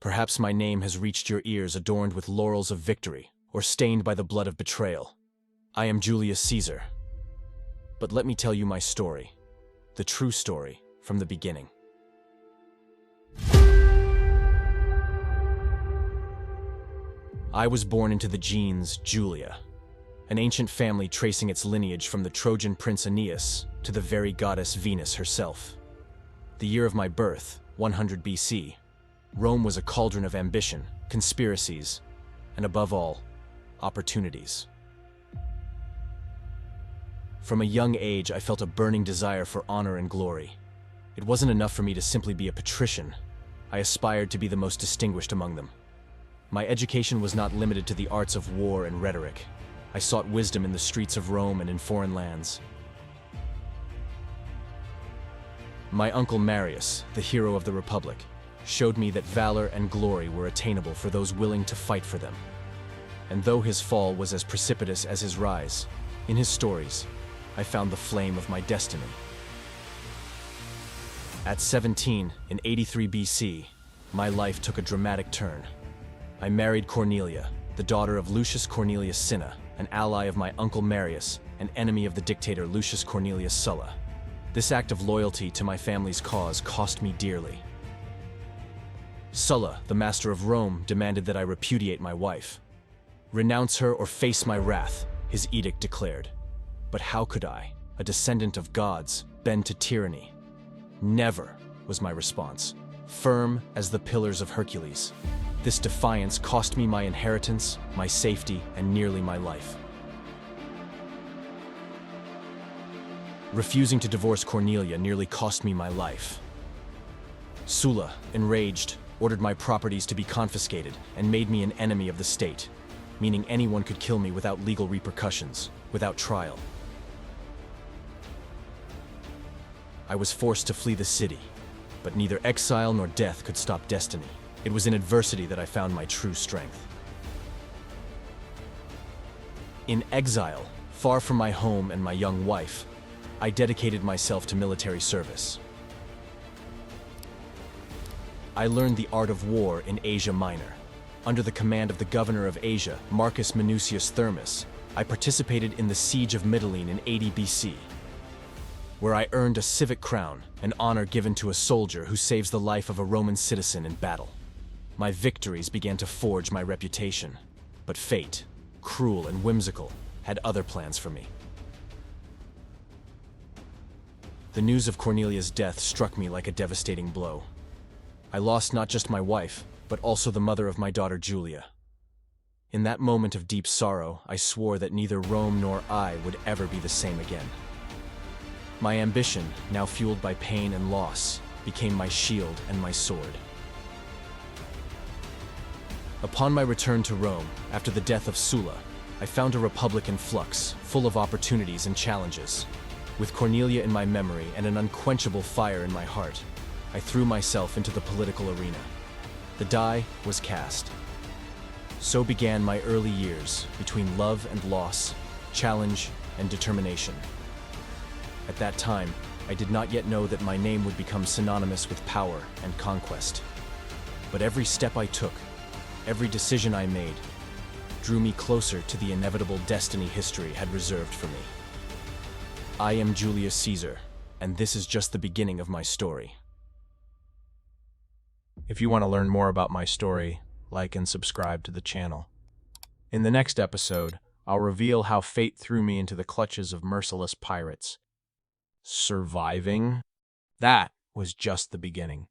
Perhaps my name has reached your ears adorned with laurels of victory, or stained by the blood of betrayal. I am Julius Caesar. But let me tell you my story, the true story, from the beginning. I was born into the genes Julia, an ancient family tracing its lineage from the Trojan prince Aeneas to the very goddess Venus herself. The year of my birth, 100 BC, Rome was a cauldron of ambition, conspiracies, and above all, opportunities. From a young age, I felt a burning desire for honor and glory. It wasn't enough for me to simply be a patrician. I aspired to be the most distinguished among them. My education was not limited to the arts of war and rhetoric. I sought wisdom in the streets of Rome and in foreign lands. My uncle Marius, the hero of the Republic, showed me that valor and glory were attainable for those willing to fight for them. And though his fall was as precipitous as his rise, in his stories, I found the flame of my destiny. At 17, in 83 BC, my life took a dramatic turn. I married Cornelia, the daughter of Lucius Cornelius Cinna, an ally of my uncle Marius, an enemy of the dictator Lucius Cornelius Sulla. This act of loyalty to my family's cause cost me dearly. Sulla, the master of Rome, demanded that I repudiate my wife. Renounce her or face my wrath, his edict declared. But how could I, a descendant of gods, bend to tyranny? Never, was my response, firm as the pillars of Hercules. This defiance cost me my inheritance, my safety, and nearly my life. Refusing to divorce Cornelia nearly cost me my life. Sulla, enraged, ordered my properties to be confiscated and made me an enemy of the state, meaning anyone could kill me without legal repercussions, without trial. I was forced to flee the city, but neither exile nor death could stop destiny. It was in adversity that I found my true strength. In exile, far from my home and my young wife, I dedicated myself to military service. I learned the art of war in Asia Minor. Under the command of the governor of Asia, Marcus Minucius Thermus, I participated in the siege of Mytilene in 80 BC, where I earned a civic crown, an honor given to a soldier who saves the life of a Roman citizen in battle. My victories began to forge my reputation, but fate, cruel and whimsical, had other plans for me. The news of Cornelia's death struck me like a devastating blow. I lost not just my wife, but also the mother of my daughter Julia. In that moment of deep sorrow, I swore that neither Rome nor I would ever be the same again. My ambition, now fueled by pain and loss, became my shield and my sword. Upon my return to Rome, after the death of Sulla, I found a republic in flux, full of opportunities and challenges. With Cornelia in my memory and an unquenchable fire in my heart, I threw myself into the political arena. The die was cast. So began my early years between love and loss, challenge and determination. At that time, I did not yet know that my name would become synonymous with power and conquest. But every step I took, every decision I made, drew me closer to the inevitable destiny history had reserved for me. I am Julius Caesar, and this is just the beginning of my story. If you want to learn more about my story, like and subscribe to the channel. In the next episode, I'll reveal how fate threw me into the clutches of merciless pirates. Surviving? That was just the beginning.